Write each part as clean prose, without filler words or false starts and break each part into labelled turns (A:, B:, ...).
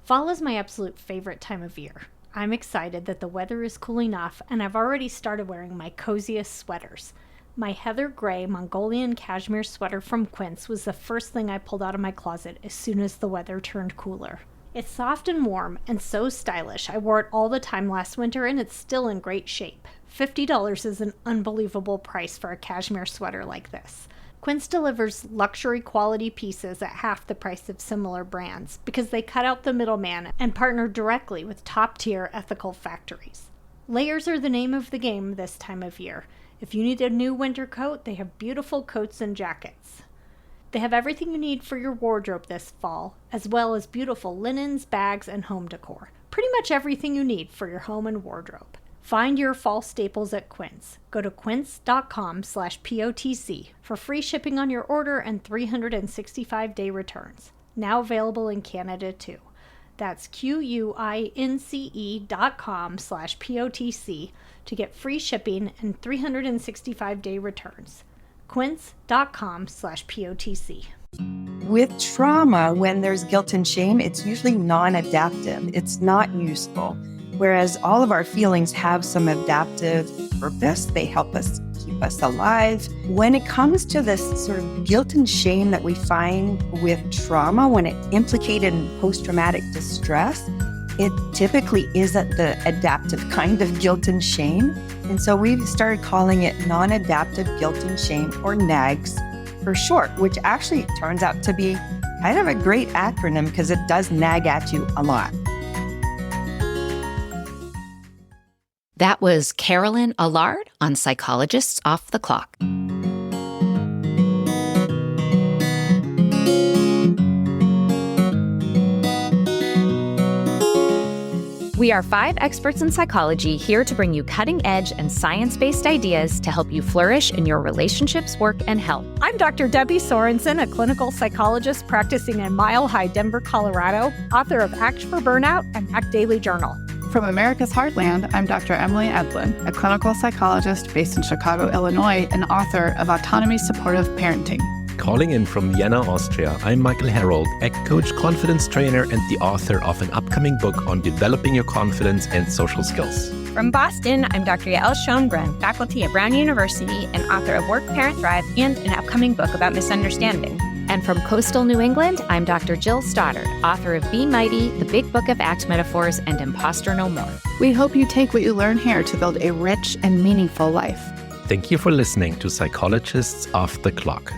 A: Fall is my absolute favorite time of year. I'm excited that the weather is cooling off, and I've already started wearing my coziest sweaters. My heather gray Mongolian cashmere sweater from Quince was the first thing I pulled out of my closet as soon as the weather turned cooler. It's soft and warm and so stylish. I wore it all the time last winter and it's still in great shape. $50 is an unbelievable price for a cashmere sweater like this. Quince delivers luxury quality pieces at half the price of similar brands because they cut out the middleman and partner directly with top-tier ethical factories. Layers are the name of the game this time of year. If you need a new winter coat, they have beautiful coats and jackets. They have everything you need for your wardrobe this fall, as well as beautiful linens, bags, and home decor. Pretty much everything you need for your home and wardrobe. Find your fall staples at Quince. Go to quince.com/POTC for free shipping on your order and 365-day returns. Now available in Canada too. That's QUINCE.com/POTC to get free shipping and 365-day returns. Quince.com/POTC.
B: With trauma, when there's guilt and shame, it's usually non-adaptive. It's not useful. Whereas all of our feelings have some adaptive purpose. They help us keep us alive. When it comes to this sort of guilt and shame that we find with trauma, when it's implicated in post-traumatic distress, it typically isn't the adaptive kind of guilt and shame. And so we've started calling it non-adaptive guilt and shame, or NAGS for short, which actually turns out to be kind of a great acronym because it does nag at you a lot.
C: That was Carolyn Allard on Psychologists Off the Clock. We are 5 experts in psychology here to bring you cutting-edge and science-based ideas to help you flourish in your relationships, work, and health.
A: I'm Dr. Debbie Sorensen, a clinical psychologist practicing in Mile High, Denver, Colorado, author of Act for Burnout and Act Daily Journal.
D: From America's Heartland, I'm Dr. Emily Edlin, a clinical psychologist based in Chicago, Illinois, and author of Autonomy Supportive Parenting.
E: Calling in from Vienna, Austria, I'm Michael Herold, ACT coach, confidence trainer, and the author of an upcoming book on developing your confidence and social skills.
F: From Boston, I'm Dr. Yael Schoenbrunn, faculty at Brown University and author of Work, Parent, Thrive and an upcoming book about misunderstanding.
C: And from coastal New England, I'm Dr. Jill Stoddard, author of Be Mighty, The Big Book of Act Metaphors, and Imposter No More.
D: We hope you take what you learn here to build a rich and meaningful life.
E: Thank you for listening to Psychologists Off the Clock.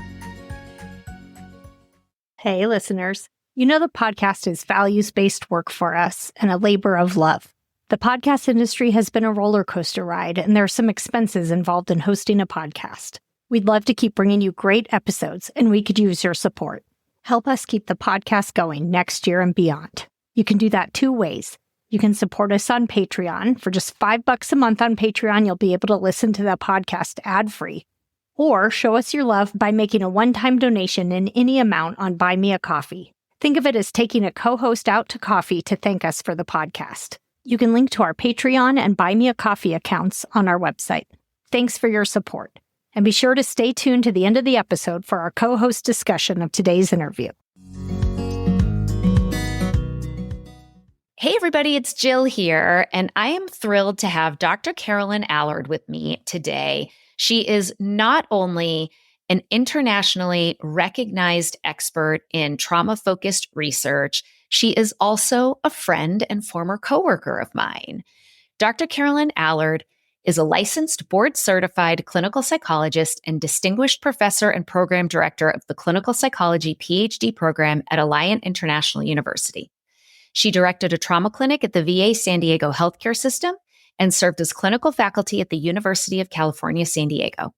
A: Hey, listeners. You know the podcast is values-based work for us and a labor of love. The podcast industry has been a roller coaster ride, and there are some expenses involved in hosting a podcast. We'd love to keep bringing you great episodes, and we could use your support. Help us keep the podcast going next year and beyond. You can do that 2 ways. You can support us on Patreon. For just $5 a month on Patreon, you'll be able to listen to the podcast ad-free. Or show us your love by making a one-time donation in any amount on Buy Me a Coffee. Think of it as taking a co-host out to coffee to thank us for the podcast. You can link to our Patreon and Buy Me a Coffee accounts on our website. Thanks for your support. And be sure to stay tuned to the end of the episode for our co-host discussion of today's interview.
C: Hey everybody, it's Jill here, and I am thrilled to have Dr. Carolyn Allard with me today. She is not only an internationally recognized expert in trauma-focused research, she is also a friend and former coworker of mine. Dr. Carolyn Allard is a licensed board-certified clinical psychologist and distinguished professor and program director of the clinical psychology PhD program at Alliant International University. She directed a trauma clinic at the VA San Diego healthcare system and served as clinical faculty at the University of California, San Diego.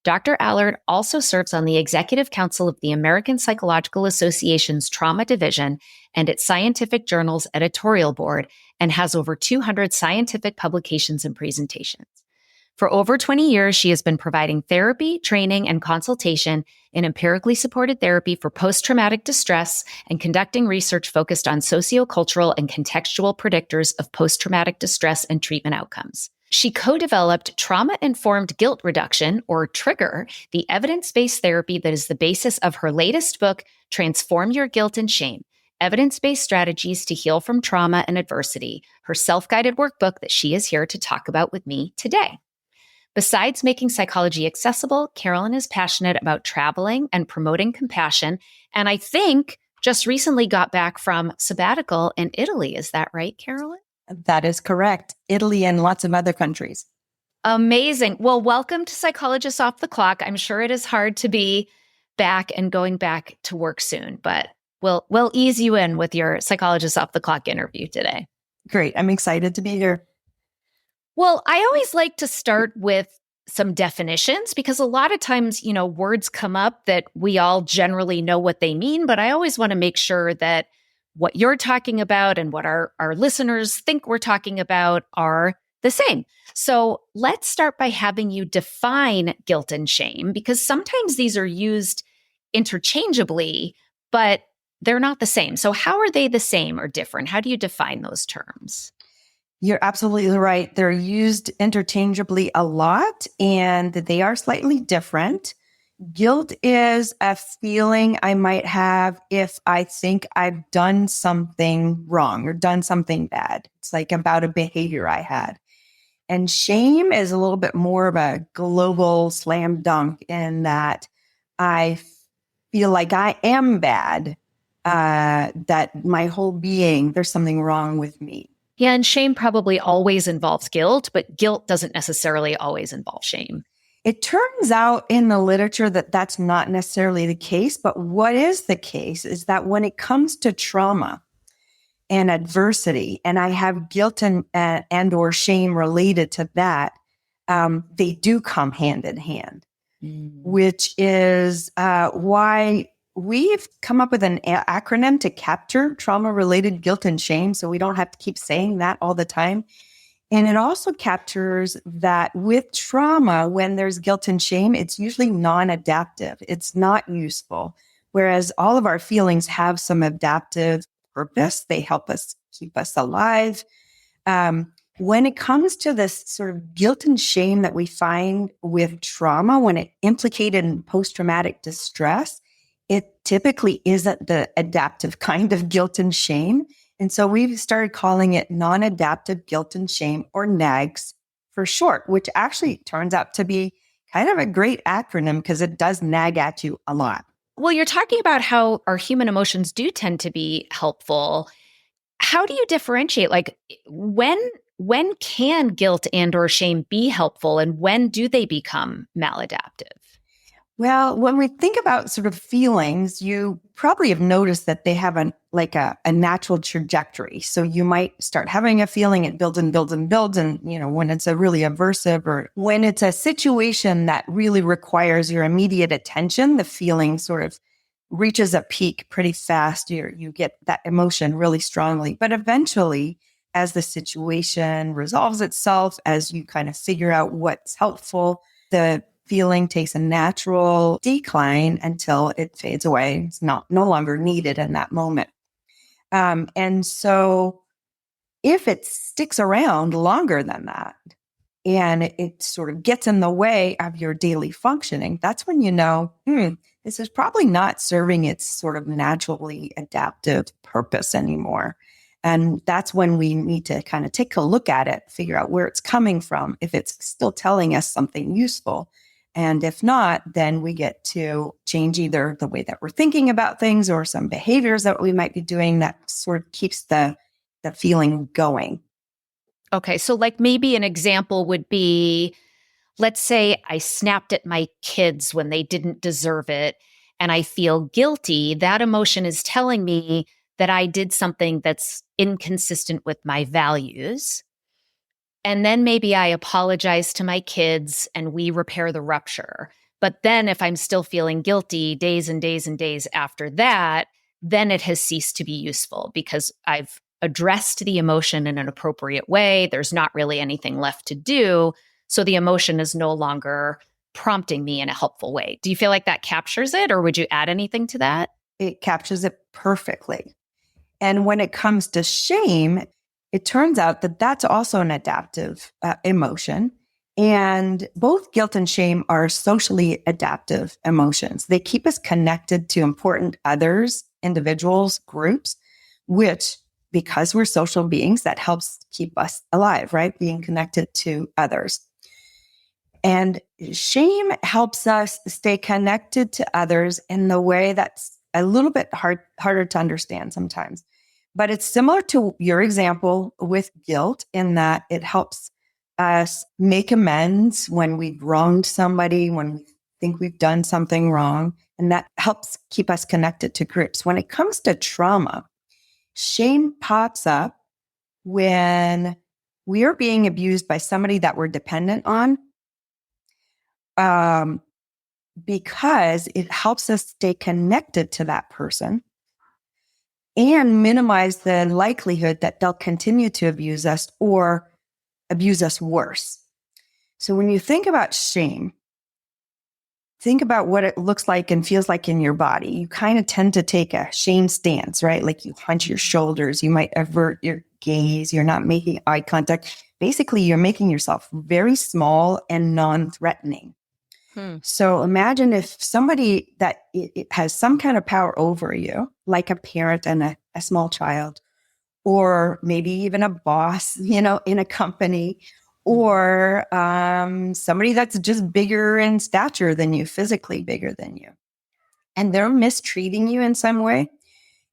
C: Dr. Allard also serves on the Executive Council of the American Psychological Association's Trauma Division and its Scientific Journals editorial board, and has over 200 scientific publications and presentations. For over 20 years, she has been providing therapy, training, and consultation in empirically supported therapy for post-traumatic distress and conducting research focused on sociocultural and contextual predictors of post-traumatic distress and treatment outcomes. She co-developed Trauma-Informed Guilt Reduction, or TRIGGER, the evidence-based therapy that is the basis of her latest book, Transform Your Guilt and Shame, Evidence-Based Strategies to Heal from Trauma and Adversity, her self-guided workbook that she is here to talk about with me today. Besides making psychology accessible, Carolyn is passionate about traveling and promoting compassion, and I think just recently got back from sabbatical in Italy. Is that right, Carolyn?
B: That is correct. Italy and lots of other countries.
C: Amazing. Well, welcome to Psychologists Off the Clock. I'm sure it is hard to be back and going back to work soon, but we'll ease you in with your Psychologists Off the Clock interview today.
B: Great. I'm excited to be here.
C: Well, I always like to start with some definitions because a lot of times, words come up that we all generally know what they mean, but I always want to make sure that what you're talking about and what our listeners think we're talking about are the same. So let's start by having you define guilt and shame, because sometimes these are used interchangeably, but they're not the same. So how are they the same or different? How do you define those terms?
B: You're absolutely right. They're used interchangeably a lot, and they are slightly different. Guilt is a feeling I might have if I think I've done something wrong or done something bad. It's like about a behavior I had. And shame is a little bit more of a global slam dunk in that I feel like I am bad, that my whole being, there's something wrong with me.
C: Yeah, and shame probably always involves guilt, but guilt doesn't necessarily always involve shame.
B: It turns out in the literature that that's not necessarily the case, but what is the case is that when it comes to trauma and adversity, and I have guilt and or shame related to that, they do come hand in hand, which is why we've come up with an acronym to capture trauma-related guilt and shame, so we don't have to keep saying that all the time. And it also captures that with trauma, when there's guilt and shame, it's usually non-adaptive. It's not useful. Whereas all of our feelings have some adaptive purpose. They help us keep us alive. When it comes to this sort of guilt and shame that we find with trauma, when it implicated in post-traumatic distress, it typically isn't the adaptive kind of guilt and shame. And so we've started calling it non-adaptive guilt and shame, or NAGS for short, which actually turns out to be kind of a great acronym because it does nag at you a lot.
C: Well, you're talking about how our human emotions do tend to be helpful. How do you differentiate? Like when can guilt and or shame be helpful, and when do they become maladaptive?
B: Well, when we think about sort of feelings, you probably have noticed that they have a natural trajectory. So you might start having a feeling, it builds and builds and builds. And, when it's a really aversive or when it's a situation that really requires your immediate attention, the feeling sort of reaches a peak pretty fast. You get that emotion really strongly. But eventually, as the situation resolves itself, as you kind of figure out what's helpful, the feeling takes a natural decline until it fades away. It's no longer needed in that moment. And so if it sticks around longer than that and it sort of gets in the way of your daily functioning, that's when you know, this is probably not serving its sort of naturally adaptive purpose anymore. And that's when we need to kind of take a look at it, figure out where it's coming from, if it's still telling us something useful. And if not, then we get to change either the way that we're thinking about things or some behaviors that we might be doing that sort of keeps the feeling going.
C: Okay, so like maybe an example would be, let's say I snapped at my kids when they didn't deserve it and I feel guilty. That emotion is telling me that I did something that's inconsistent with my values. And then maybe I apologize to my kids and we repair the rupture. But then if I'm still feeling guilty days and days and days after that, then it has ceased to be useful because I've addressed the emotion in an appropriate way. There's not really anything left to do. So the emotion is no longer prompting me in a helpful way. Do you feel like that captures it, or would you add anything to that?
B: It captures it perfectly. And when it comes to shame, it turns out that that's also an adaptive emotion. And both guilt and shame are socially adaptive emotions. They keep us connected to important others, individuals, groups. which, because we're social beings, that helps keep us alive, right? Being connected to others. And shame helps us stay connected to others in the way that's a little bit harder to understand sometimes. But it's similar to your example with guilt in that it helps us make amends when we've wronged somebody, when we think we've done something wrong. And that helps keep us connected to groups. When it comes to trauma, shame pops up when we are being abused by somebody that we're dependent on, because it helps us stay connected to that person and minimize the likelihood that they'll continue to abuse us or abuse us worse. So when you think about shame, think about what it looks like and feels like in your body. You kind of tend to take a shame stance, right? Like you hunch your shoulders, you might avert your gaze, you're not making eye contact. Basically, you're making yourself very small and non-threatening. So imagine if somebody that it has some kind of power over you, like a parent and a small child, or maybe even a boss, in a company, or somebody that's just bigger in stature than you, physically bigger than you, and they're mistreating you in some way.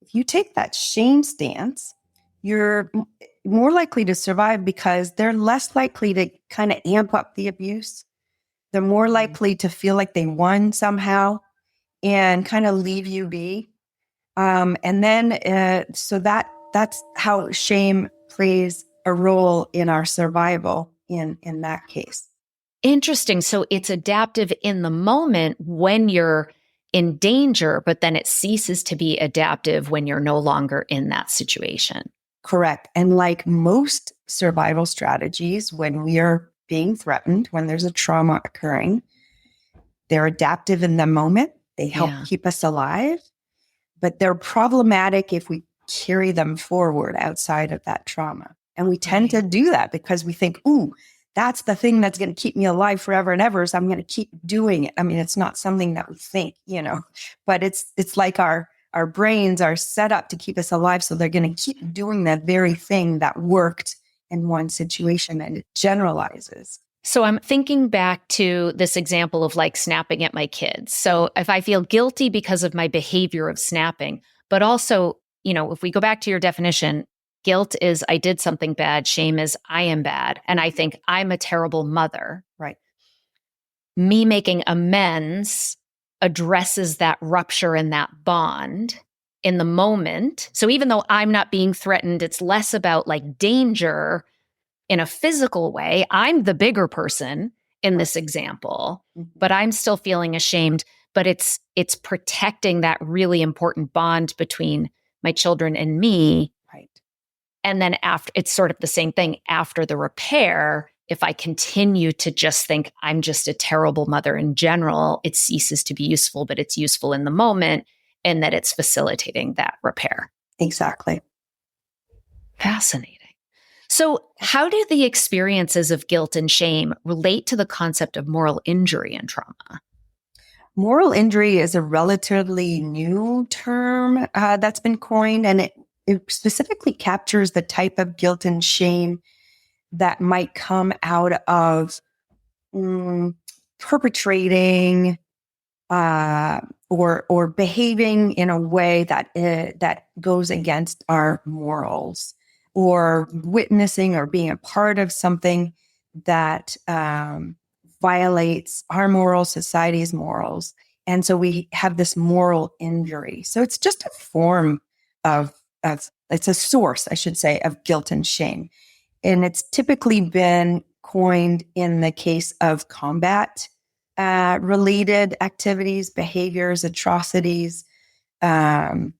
B: If you take that shame stance, you're more likely to survive because they're less likely to kind of amp up the abuse. They're more likely to feel like they won somehow and kind of leave you be. And then, so that's how shame plays a role in our survival in that case.
C: Interesting. So it's adaptive in the moment when you're in danger, but then it ceases to be adaptive when you're no longer in that situation.
B: Correct. And like most survival strategies, when we are being threatened, when there's a trauma occurring, they're adaptive in the moment. They help keep us alive, but they're problematic if we carry them forward outside of that trauma. And we tend to do that because we think, ooh, that's the thing that's going to keep me alive forever and ever. So I'm going to keep doing it. I mean, it's not something that we think, but it's like our brains are set up to keep us alive. So they're going to keep doing that very thing that worked in one situation, and it generalizes.
C: So I'm thinking back to this example of like snapping at my kids. So if I feel guilty because of my behavior of snapping, but also, if we go back to your definition, guilt is I did something bad. Shame is I am bad. And I think I'm a terrible mother.
B: Right.
C: Me making amends addresses that rupture and that bond in the moment. So even though I'm not being threatened, it's less about like danger in a physical way. I'm the bigger person in this example, but I'm still feeling ashamed. But it's protecting that really important bond between my children and me.
B: Right.
C: And then after, it's sort of the same thing after the repair. If I continue to just think I'm just a terrible mother in general, it ceases to be useful, but it's useful in the moment, and that it's facilitating that repair.
B: Exactly.
C: Fascinating. So how do the experiences of guilt and shame relate to the concept of moral injury and trauma?
B: Moral injury is a relatively new term that's been coined, and it specifically captures the type of guilt and shame that might come out of perpetrating or behaving in a way that goes against our morals, or witnessing or being a part of something that violates our morals, society's morals. And so we have this moral injury. So it's just a form of it's a source, I should say, of guilt and shame. And it's typically been coined in the case of combat related activities, behaviors, atrocities. And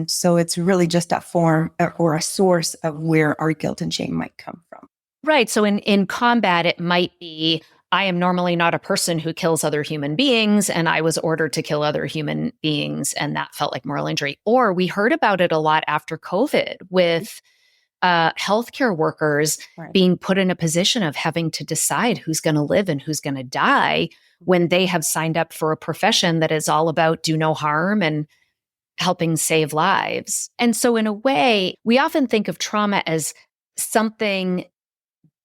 B: so it's really just a form or a source of where our guilt and shame might come from.
C: Right. So in combat, it might be, I am normally not a person who kills other human beings, and I was ordered to kill other human beings, and that felt like moral injury. Or we heard about it a lot after COVID with healthcare workers being put in a position of having to decide who's going to live and who's going to die when they have signed up for a profession that is all about do no harm and helping save lives. And so in a way, we often think of trauma as something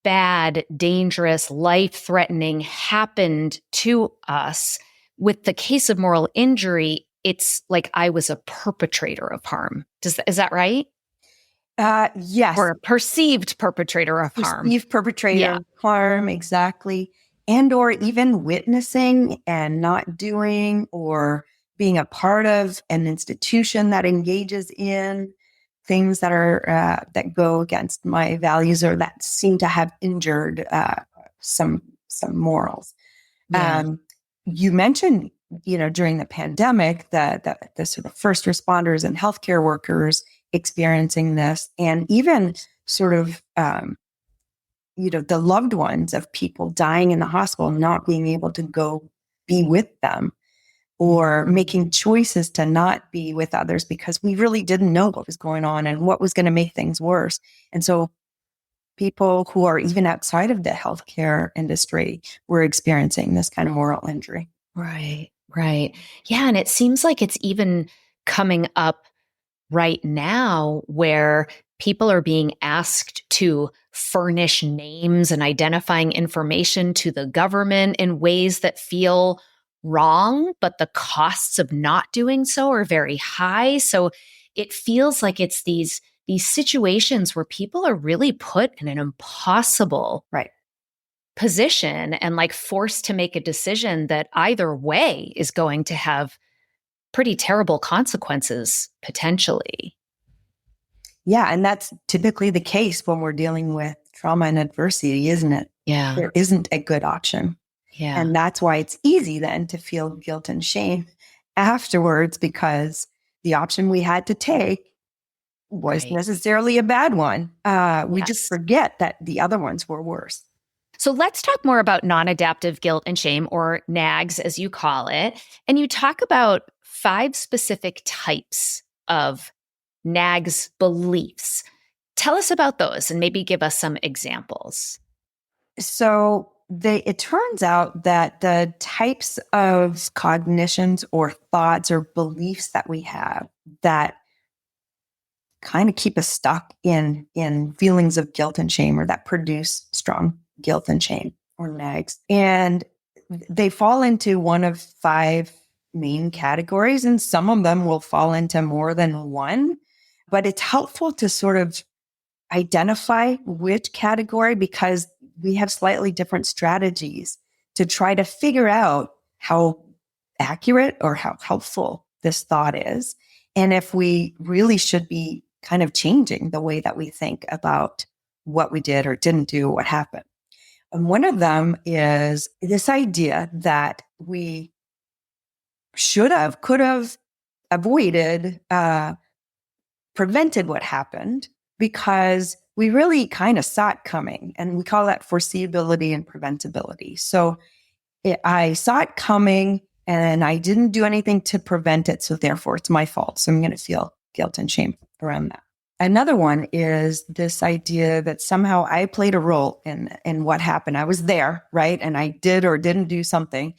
C: bad, dangerous, life-threatening happened to us. With the case of moral injury, it's like I was a perpetrator of harm. Is that right?
B: Yes.
C: Or a perceived perpetrator of harm.
B: Perceived perpetrator of harm, exactly. And or even witnessing and not doing or being a part of an institution that engages in things that are that go against my values or that seem to have injured some morals.
C: Yeah.
B: You mentioned, during the pandemic, the sort of first responders and healthcare workers experiencing this, and even sort of, the loved ones of people dying in the hospital, not being able to go be with them or making choices to not be with others because we really didn't know what was going on and what was going to make things worse. And so people who are even outside of the healthcare industry were experiencing this kind of moral injury.
C: Right. Yeah. And it seems like it's even coming up right now where people are being asked to furnish names and identifying information to the government in ways that feel wrong, but the costs of not doing so are very high. So it feels like it's these situations where people are really put in an impossible position and like forced to make a decision that either way is going to have pretty terrible consequences potentially.
B: Yeah, and that's typically the case when we're dealing with trauma and adversity, isn't it?
C: Yeah.
B: There isn't a good option.
C: Yeah.
B: And that's why it's easy then to feel guilt and shame afterwards, because the option we had to take wasn't necessarily a bad one. We just forget that the other ones were worse.
C: So let's talk more about non-adaptive guilt and shame, or NAGs as you call it. And you talk about 5 specific types of NAGs beliefs. Tell us about those and maybe give us some examples.
B: So it turns out that the types of cognitions or thoughts or beliefs that we have that kind of keep us stuck in feelings of guilt and shame, or that produce strong guilt and shame, or NAGs. And they fall into one of 5 main categories, and some of them will fall into more than one. But it's helpful to sort of identify which category, because we have slightly different strategies to try to figure out how accurate or how helpful this thought is, and if we really should be kind of changing the way that we think about what we did or didn't do, what happened. And one of them is this idea that we could have avoided, prevented what happened because we really kind of saw it coming. And we call that foreseeability and preventability. So I saw it coming and I didn't do anything to prevent it. So therefore it's my fault. So I'm going to feel guilt and shame around that. Another one is this idea that somehow I played a role in what happened. I was there, right? And I did or didn't do something.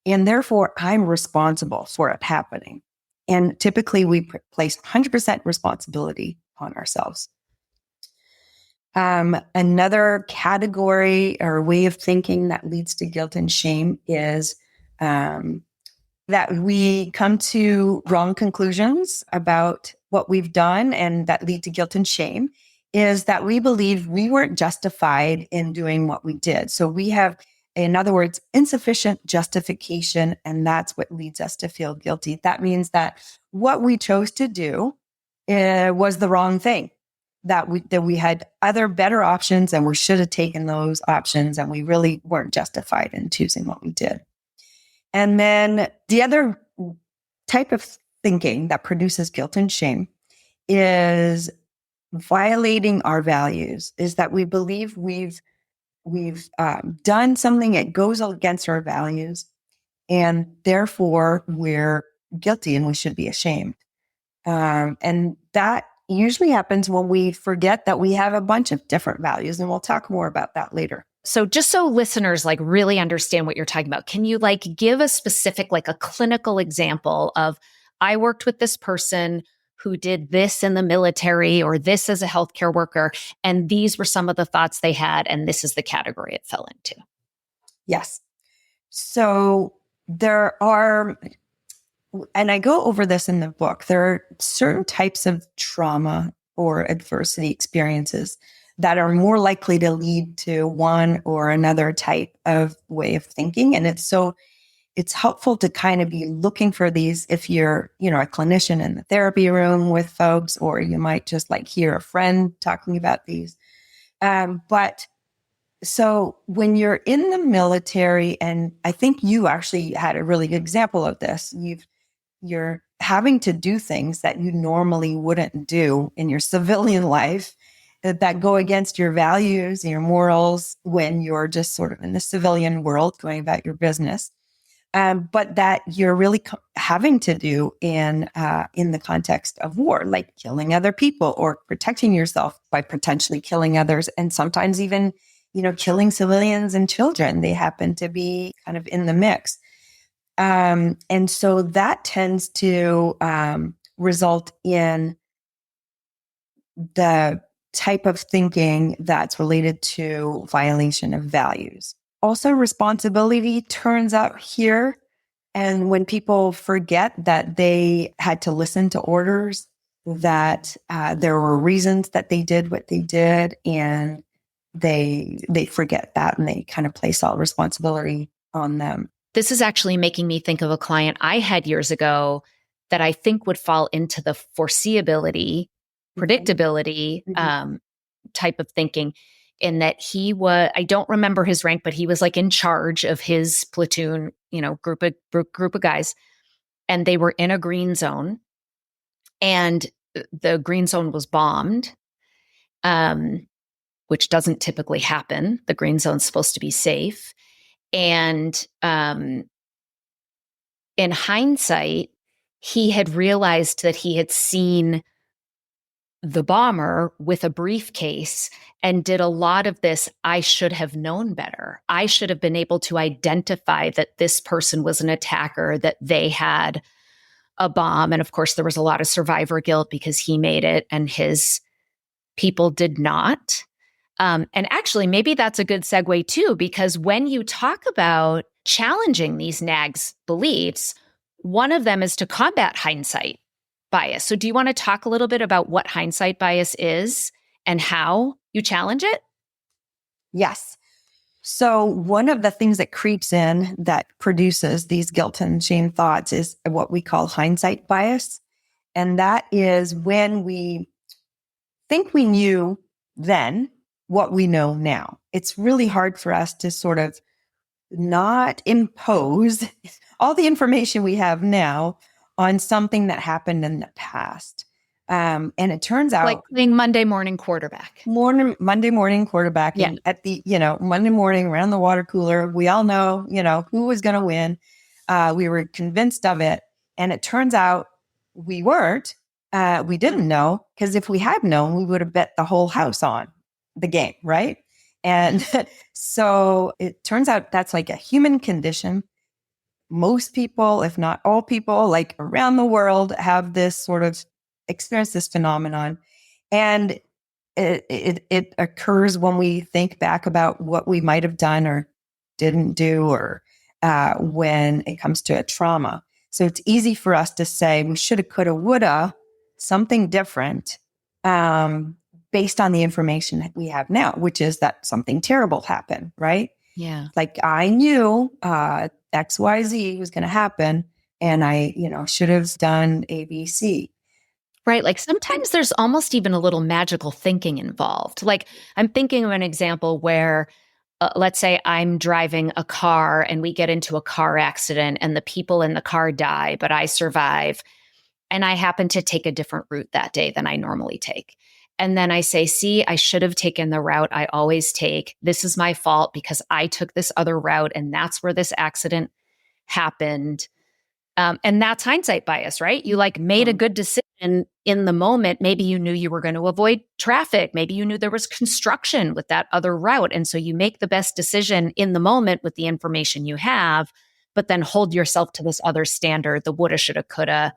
B: And therefore I'm responsible for it happening. And typically we place 100% responsibility on ourselves. Another category or way of thinking that leads to guilt and shame is that we come to wrong conclusions about what we've done and that lead to guilt and shame, is that we believe we weren't justified in doing what we did. So we have, in other words, insufficient justification, and that's what leads us to feel guilty. That means that what we chose to do was the wrong thing, that we had other better options and we should have taken those options, and we really weren't justified in choosing what we did. And then the other type of thinking that produces guilt and shame is violating our values, is that we believe we've done something that goes against our values, and therefore we're guilty and we should be ashamed. And that usually happens when we forget that we have a bunch of different values, and we'll talk more about that later.
C: So just so listeners like really understand what you're talking about, can you like give a specific, like a clinical example of I worked with this person who did this in the military or this as a healthcare worker, and these were some of the thoughts they had, and this is the category it fell into.
B: Yes. So there are, and I go over this in the book, there are certain types of trauma or adversity experiences that are more likely to lead to one or another type of way of thinking. And it's helpful to kind of be looking for these if you're, a clinician in the therapy room with folks, or you might just like hear a friend talking about these. But so when you're in the military, and I think you actually had a really good example of this, you're having to do things that you normally wouldn't do in your civilian life that go against your values, your morals, when you're just sort of in the civilian world going about your business. But that you're really having to do in the context of war, like killing other people or protecting yourself by potentially killing others, and sometimes even, killing civilians and children. They happen to be kind of in the mix. And so that tends to result in the type of thinking that's related to violation of values. Also, responsibility turns up here. And when people forget that they had to listen to orders, that there were reasons that they did what they did, and they forget that, and they kind of place all responsibility on them.
C: This is actually making me think of a client I had years ago that I think would fall into the foreseeability, predictability type of thinking. In that he was, I don't remember his rank, but he was like in charge of his platoon, group of guys, and they were in a green zone, and the green zone was bombed, which doesn't typically happen. The green zone's supposed to be safe. And in hindsight, he had realized that he had seen the bomber with a briefcase and did a lot of this. I should have known better. I should have been able to identify that this person was an attacker, that they had a bomb. And of course, there was a lot of survivor guilt because he made it and his people did not. And actually, maybe that's a good segue too, because when you talk about challenging these nags beliefs, one of them is to combat hindsight bias. So do you want to talk a little bit about what hindsight bias is and how you challenge it?
B: Yes. So one of the things that creeps in that produces these guilt and shame thoughts is what we call hindsight bias. And that is when we think we knew then what we know now. It's really hard for us to sort of not impose all the information we have now on something that happened in the past. And it turns out,
C: like playing Monday morning quarterback.
B: Monday morning quarterback.
C: Yeah.
B: And at the, Monday morning around the water cooler, we all know, who was going to win. We were convinced of it. And it turns out we weren't. We didn't know, because if we had known, we would have bet the whole house on the game, right? And so it turns out that's like a human condition. Most people, if not all people, like around the world, have this sort of experience, this phenomenon. And it occurs when we think back about what we might have done or didn't do, or when it comes to a trauma. So it's easy for us to say we shoulda, coulda, woulda, something different, based on the information that we have now, which is that something terrible happened, right?
C: Yeah.
B: Like I knew XYZ was going to happen, and I, should have done ABC.
C: Right. Like sometimes there's almost even a little magical thinking involved. Like I'm thinking of an example where, let's say I'm driving a car and we get into a car accident and the people in the car die, but I survive. And I happen to take a different route that day than I normally take. And then I say, see, I should have taken the route I always take. This is my fault because I took this other route, and that's where this accident happened. And that's hindsight bias, right? You like made a good decision in the moment. Maybe you knew you were going to avoid traffic. Maybe you knew there was construction with that other route. And so you make the best decision in the moment with the information you have, but then hold yourself to this other standard, the woulda, shoulda, coulda,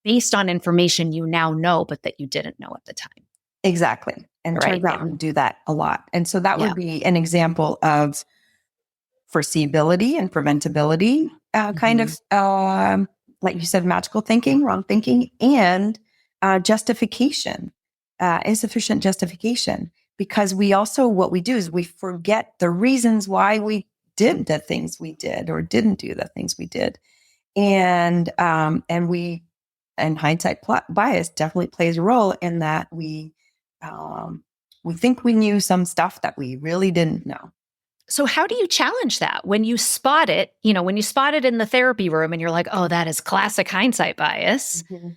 C: based on information you now know, but that you didn't know at the time.
B: Exactly. And
C: Right.
B: turns out we do that a lot. And so that
C: Yeah.
B: would be an example of foreseeability and preventability, kind of, like you said, magical thinking, wrong thinking, and justification, insufficient justification. Because we also, what we do is we forget the reasons why we did the things we did or didn't do the things we did. And hindsight bias definitely plays a role in that we think we knew some stuff that we really didn't know.
C: So how do you challenge that when you spot it, when you spot it in the therapy room and you're like, oh, that is classic hindsight bias.
B: Mm-hmm.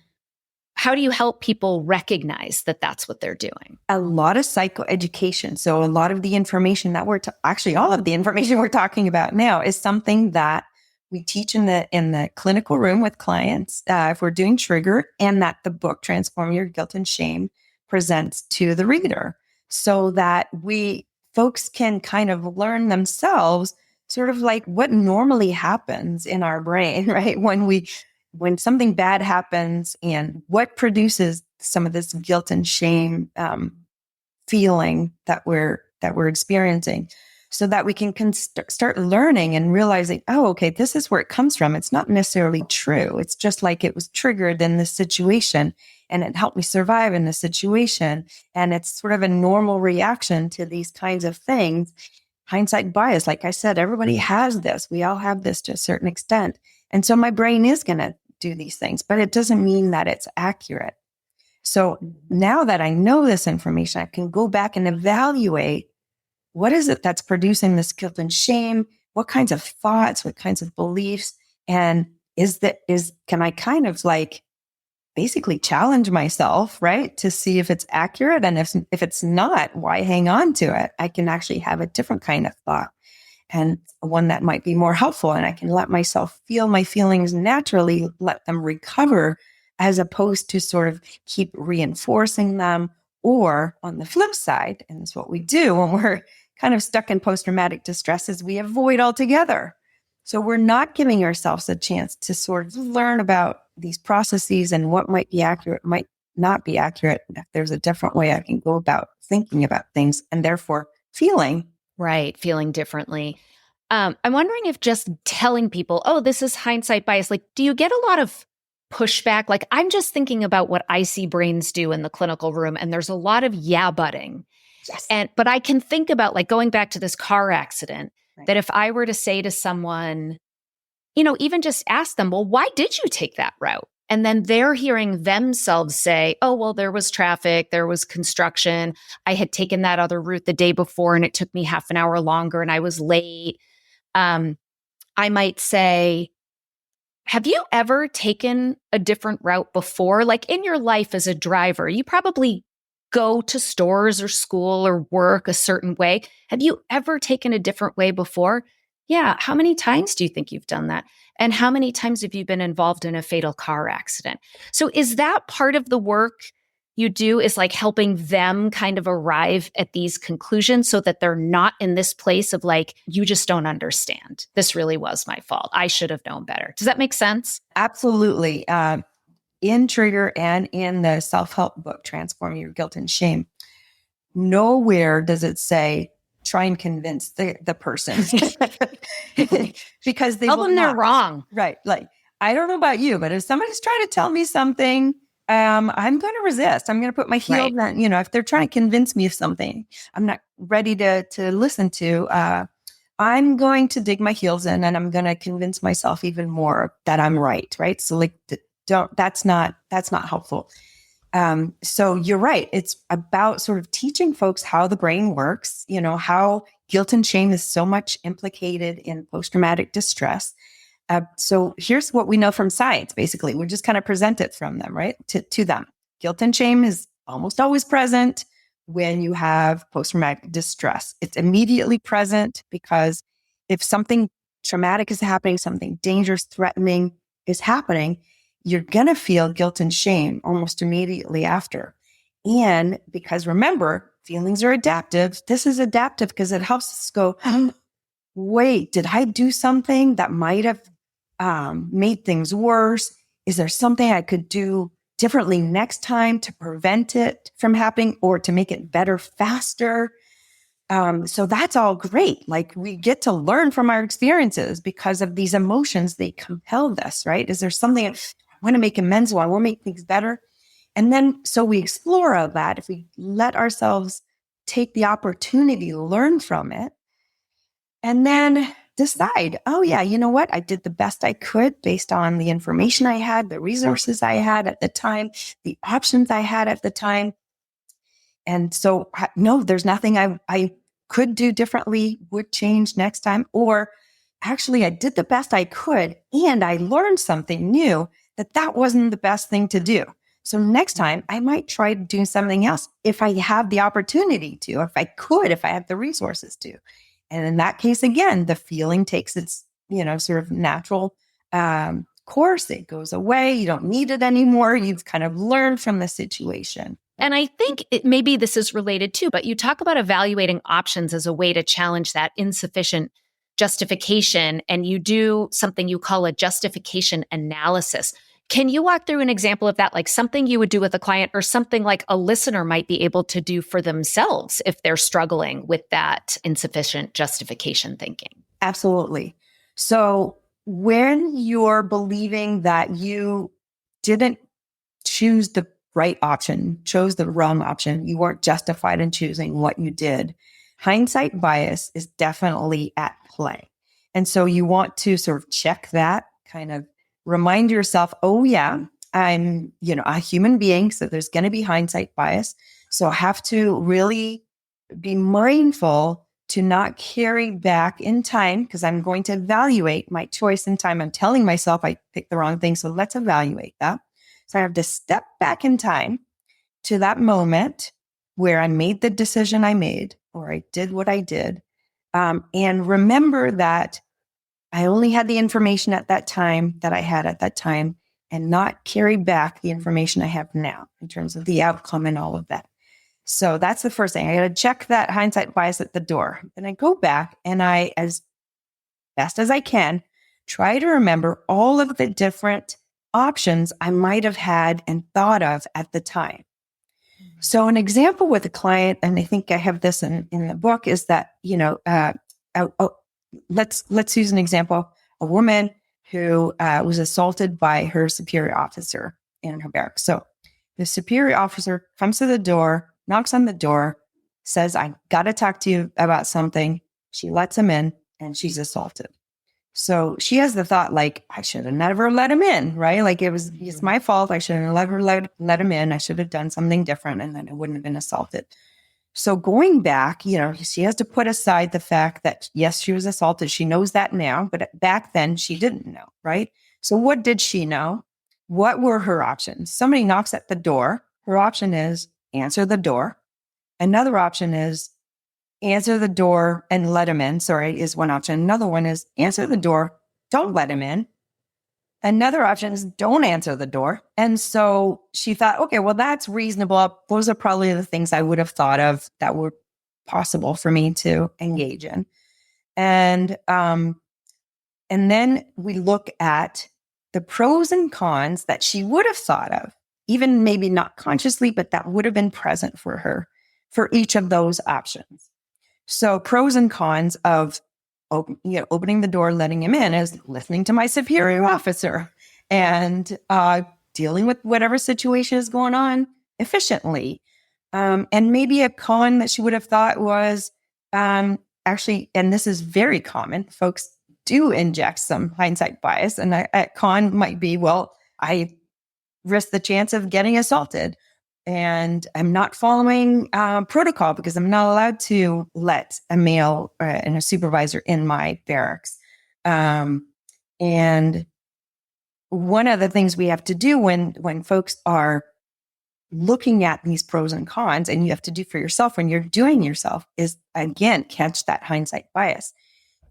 C: How do you help people recognize that that's what they're doing?
B: A lot of psychoeducation. So a lot of the information that actually all of the information we're talking about now is something that we teach in the clinical room with clients if we're doing trigger, and that the book Transform Your Guilt and Shame presents to the reader, so that folks can kind of learn themselves sort of like what normally happens in our brain, right? When something bad happens, and what produces some of this guilt and shame feeling that we're experiencing, so that we can start learning and realizing, oh, okay, this is where it comes from. It's not necessarily true. It's just like it was triggered in this situation, and it helped me survive in this situation. And it's sort of a normal reaction to these kinds of things. Hindsight bias, like I said, everybody has this. We all have this to a certain extent. And so my brain is going to do these things, but it doesn't mean that it's accurate. So now that I know this information, I can go back and evaluate, what is it that's producing this guilt and shame? What kinds of thoughts, what kinds of beliefs? And can I kind of like basically challenge myself, right? To see if it's accurate. And if it's not, why hang on to it? I can actually have a different kind of thought, and one that might be more helpful. And I can let myself feel my feelings naturally, let them recover, as opposed to sort of keep reinforcing them. Or on the flip side, and it's what we do when we're kind of stuck in post-traumatic distress, is we avoid altogether. So we're not giving ourselves a chance to sort of learn about these processes and what might be accurate, might not be accurate. If there's a different way I can go about thinking about things, and therefore feeling.
C: Right, feeling differently. I'm wondering if just telling people, oh, this is hindsight bias, like, do you get a lot of pushback? Like, I'm just thinking about what I see brains do in the clinical room, and there's a lot of yeah-butting.
B: Yes.
C: But I can think about, like, going back to this car accident,
B: Right.
C: that if I were to say to someone, even just ask them, well, why did you take that route? And then they're hearing themselves say, oh, well, there was traffic, there was construction. I had taken that other route the day before and it took me half an hour longer and I was late. I might say, have you ever taken a different route before? Like in your life as a driver, you probably go to stores or school or work a certain way. Have you ever taken a different way before? Yeah. How many times do you think you've done that? And how many times have you been involved in a fatal car accident? So is that part of the work you do, is like helping them kind of arrive at these conclusions so that they're not in this place of like, you just don't understand. This really was my fault. I should have known better. Does that make sense?
B: Absolutely. In Trigger and in the self-help book, Transform Your Guilt and Shame, nowhere does it say, try and convince the person because they
C: Tell
B: will
C: them they're
B: not.
C: wrong.
B: Right. Like, I don't know about you, but if somebody's trying to tell me something, I'm going to resist. I'm going to put my heel down. If they're trying to convince me of something I'm not ready to listen to, I'm going to dig my heels in and I'm going to convince myself even more that I'm right. Right. So like, that's not helpful. So you're right. It's about sort of teaching folks how the brain works, how guilt and shame is so much implicated in post-traumatic distress. So here's what we know from science, basically. We just kind of present it from them, right? To them. Guilt and shame is almost always present when you have post-traumatic distress. It's immediately present because if something traumatic is happening, something dangerous, threatening is happening, you're going to feel guilt and shame almost immediately after. And because remember, feelings are adaptive. This is adaptive because it helps us go, wait, did I do something that might have made things worse? Is there something I could do differently next time to prevent it from happening or to make it better faster? So that's all great. Like we get to learn from our experiences because of these emotions. They compelled us, right? Is there something I want to make amends on? I want to make things better. And then, so we explore all that. If we let ourselves take the opportunity to learn from it and then decide, oh yeah, you know what? I did the best I could based on the information I had, the resources I had at the time, the options I had at the time. And so, no, there's nothing I could do differently, would change next time. Or actually, I did the best I could and I learned something new that wasn't the best thing to do. So next time, I might try to do something else if I have the opportunity to, if I have the resources to. And in that case, again, the feeling takes its, sort of natural course. It goes away. You don't need it anymore. You've kind of learned from the situation.
C: And I think maybe this is related too, but you talk about evaluating options as a way to challenge that insufficient justification, and you do something you call a justification analysis. Can you walk through an example of that, like something you would do with a client or something like a listener might be able to do for themselves if they're struggling with that insufficient justification thinking?
B: Absolutely. So when you're believing that you didn't choose the right option, chose the wrong option, you weren't justified in choosing what you did, hindsight bias is definitely at play. And so you want to sort of check that, kind of remind yourself, oh yeah, I'm, a human being. So there's going to be hindsight bias. So I have to really be mindful to not carry back in time because I'm going to evaluate my choice in time. I'm telling myself I picked the wrong thing. So let's evaluate that. So I have to step back in time to that moment where I made the decision I made, or I did what I did. And remember that I only had the information at that time that I had at that time, and not carry back the information I have now in terms of the outcome and all of that. So that's the first thing. I got to check that hindsight bias at the door. Then I go back and I, as best as I can, try to remember all of the different options I might have had and thought of at the time. So an example with a client, and I think I have this in the book, is that, let's use an example. A woman who was assaulted by her superior officer in her barracks. So the superior officer comes to the door, knocks on the door, says, I got to talk to you about something. She lets him in and she's assaulted. So she has the thought, like, I should have never let him in, right? Like it's my fault. I should have never let him in. I should have done something different and then I wouldn't have been assaulted. So going back, she has to put aside the fact that, yes, she was assaulted. She knows that now, but back then she didn't know, right? So what did she know? What were her options? Somebody knocks at the door. Her option is answer the door. Another option is answer the door and let him in. Sorry, is one option. Another one is answer the door, don't let him in. Another option is don't answer the door. And so she thought, okay, well, that's reasonable. Those are probably the things I would have thought of that were possible for me to engage in. And then we look at the pros and cons that she would have thought of, even maybe not consciously, but that would have been present for her for each of those options. So pros and cons of opening the door, letting him in, is listening to my superior officer and dealing with whatever situation is going on efficiently. And maybe a con that she would have thought was actually, and this is very common, folks do inject some hindsight bias. And a con might be, well, I risk the chance of getting assaulted. And I'm not following protocol because I'm not allowed to let a male and a supervisor in my barracks. And one of the things we have to do when folks are looking at these pros and cons, and you have to do for yourself when you're doing yourself, is, again, catch that hindsight bias.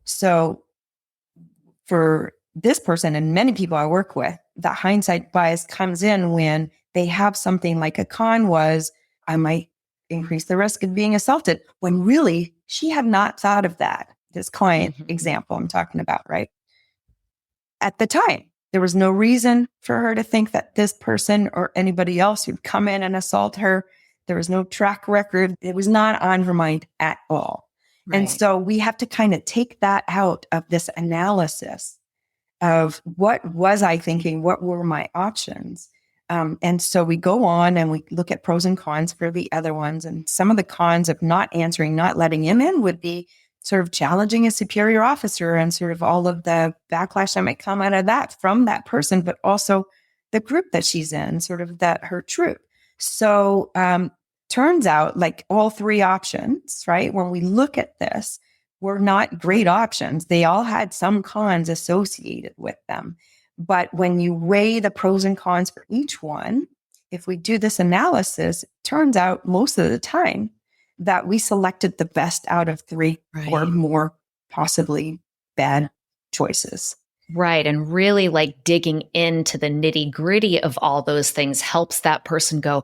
B: So for this person and many people I work with, the hindsight bias comes in when they have something like a con was, I might increase the risk of being assaulted, when really she had not thought of that. This client example I'm talking about, right? At the time, There was no reason for her to think that this person or anybody else would come in and assault her. There was no track record. It was not on her mind at all.
C: Right.
B: And so we have to kind of take that out of this analysis of what was I thinking? What were my options? And so we go on and we look at pros and cons for the other ones. And some of the cons of not answering, not letting him in would be sort of challenging a superior officer and sort of all of the backlash that might come out of that from that person, but also the group that she's in, sort of that her troop. So turns out like all three options, right? When we look at this, were not great options. They all had some cons associated with them. But when you weigh the pros and cons for each one, if we do this analysis, it turns out most of the time that we selected the best out of three or more possibly bad choices.
C: Right. And really like digging into the nitty gritty of all those things helps that person go,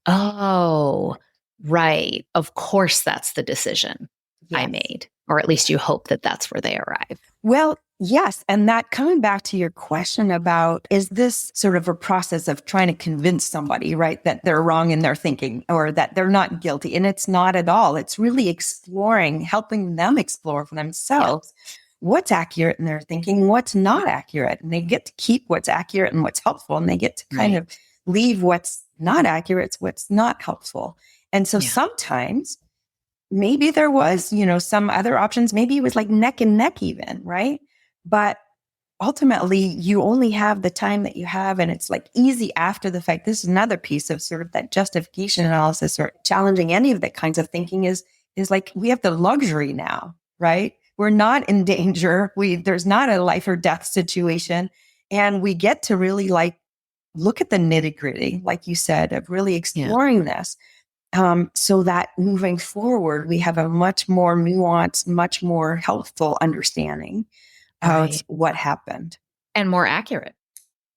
C: oh, right. Of course, that's the decision I made. Or at least you hope that that's where they arrive.
B: Well, yes. And that coming back to your question about, is this sort of a process of trying to convince somebody, right, that they're wrong in their thinking or that they're not guilty? And it's not at all. It's really exploring, helping them explore for themselves what's accurate in their thinking, what's not accurate. And they get to keep what's accurate and what's helpful. And they get to kind of leave what's not accurate, what's not helpful. And so sometimes maybe there was, some other options. Maybe it was like neck and neck even, right? But ultimately, you only have the time that you have, and it's like easy after the fact. This is another piece of sort of that justification analysis or challenging any of that kinds of thinking is like we have the luxury now, right? We're not in danger. There's not a life or death situation. And we get to really like look at the nitty gritty, like you said, of really exploring this. So that moving forward, we have a much more nuanced, much more helpful understanding of what happened.
C: And more accurate.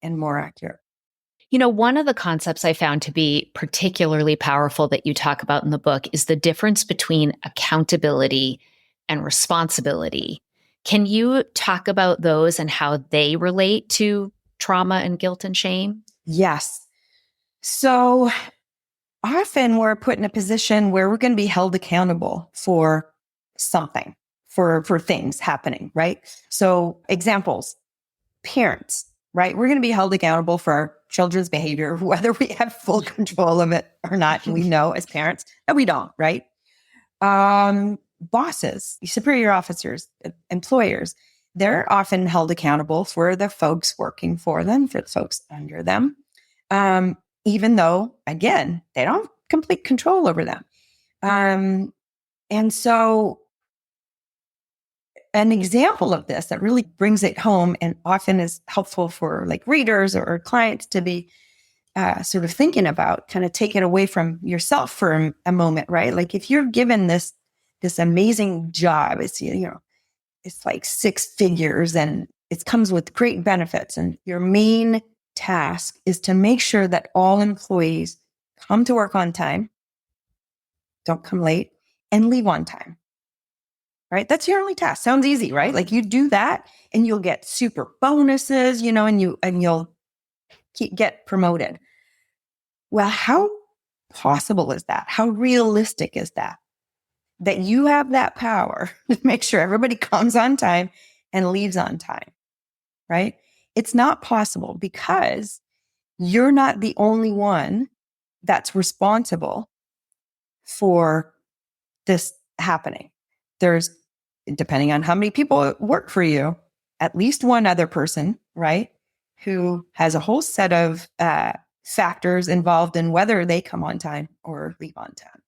C: One of the concepts I found to be particularly powerful that you talk about in the book is the difference between accountability and responsibility. Can you talk about those and how they relate to trauma and guilt and shame?
B: Yes. So often we're put in a position where we're going to be held accountable for something, for things happening, right? So examples, parents, right? We're going to be held accountable for our children's behavior, whether we have full control of it or not. We know as parents that we don't, right? Bosses, superior officers, employers, they're often held accountable for the folks working for them, for the folks under them. Even though, again, they don't have complete control over them. And so an example of this that really brings it home and often is helpful for like readers or clients to be sort of thinking about, kind of take it away from yourself for a moment, right? Like if you're given this amazing job, it's like 6 figures and it comes with great benefits, and your main task is to make sure that all employees come to work on time, don't come late, and leave on time, right? That's your only task. Sounds easy, right? Like you do that and you'll get super bonuses, and you'll get promoted. Well, how possible is that? How realistic is that? That you have that power to make sure everybody comes on time and leaves on time, right? It's not possible because you're not the only one that's responsible for this happening. There's, depending on how many people work for you, at least one other person, right, who has a whole set of factors involved in whether they come on time or leave on time.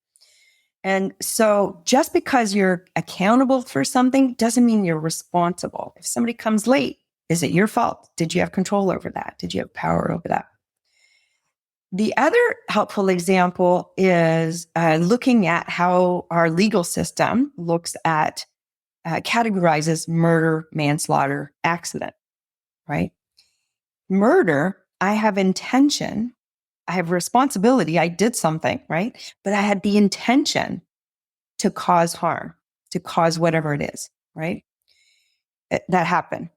B: And so just because you're accountable for something doesn't mean you're responsible. If somebody comes late, is it your fault? Did you have control over that? Did you have power over that? The other helpful example is looking at how our legal system looks at, categorizes murder, manslaughter, accident, right? Murder, I have intention, I have responsibility, I did something, right? But I had the intention to cause harm, to cause whatever it is, right? That happened.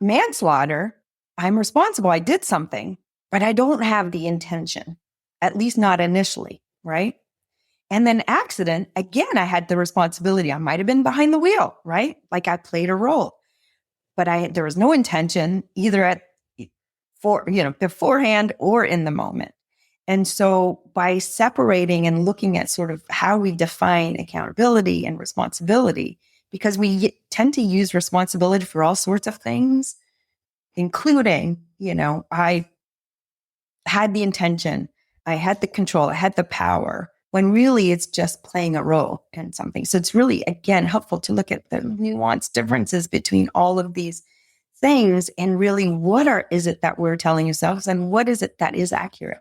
B: Manslaughter, I'm responsible. I did something, but I don't have the intention, at least not initially, right? And then accident, again, I had the responsibility. I might have been behind the wheel, right? Like I played a role, but there was no intention either beforehand or in the moment. And so by separating and looking at sort of how we define accountability and responsibility, because we tend to use responsibility for all sorts of things, including, I had the intention, I had the control, I had the power, when really it's just playing a role in something. So it's really, again, helpful to look at the nuanced differences between all of these things and really is it that we're telling ourselves and what is it that is accurate?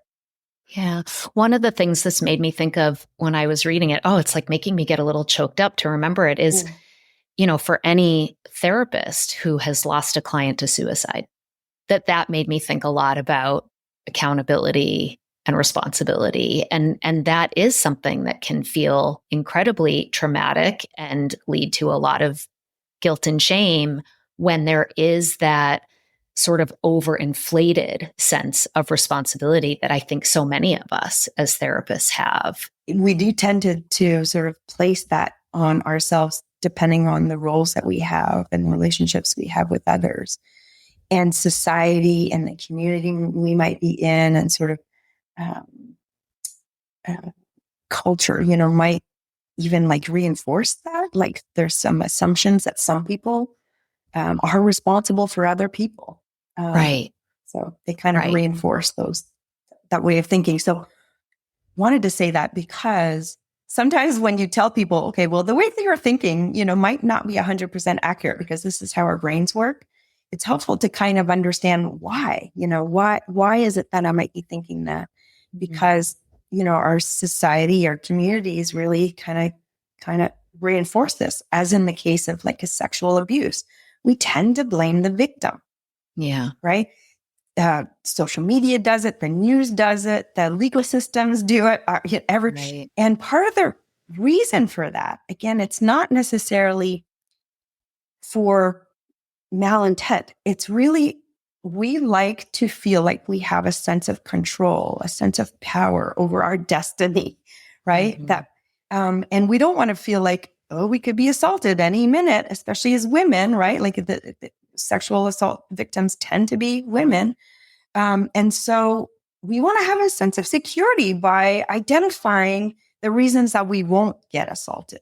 C: Yeah. One of the things this made me think of when I was reading it, it's like making me get a little choked up to remember it is, for any therapist who has lost a client to suicide, that made me think a lot about accountability and responsibility. And that is something that can feel incredibly traumatic and lead to a lot of guilt and shame when there is that sort of overinflated sense of responsibility that I think so many of us as therapists have.
B: We do tend to sort of place that on ourselves depending on the roles that we have and relationships we have with others and society and the community we might be in and sort of culture, might even like reinforce that. Like there's some assumptions that some people are responsible for other people.
C: Right.
B: So they kind of reinforce that way of thinking. So wanted to say that because sometimes when you tell people, okay, well, the way that you're thinking, might not be 100% accurate because this is how our brains work. It's helpful to kind of understand why, why is it that I might be thinking that? Because, our society, our communities really kind of reinforce this, as in the case of like a sexual abuse. We tend to blame the victim.
C: Yeah.
B: Right. Social media does it. The news does it. The legal systems do it.
C: Right.
B: And part of the reason for that, again, it's not necessarily for malintent. It's really, we like to feel like we have a sense of control, a sense of power over our destiny, right?
C: Mm-hmm.
B: And we don't want to feel like, we could be assaulted any minute, especially as women, right? Like the sexual assault victims tend to be women. And so we want to have a sense of security by identifying the reasons that we won't get assaulted.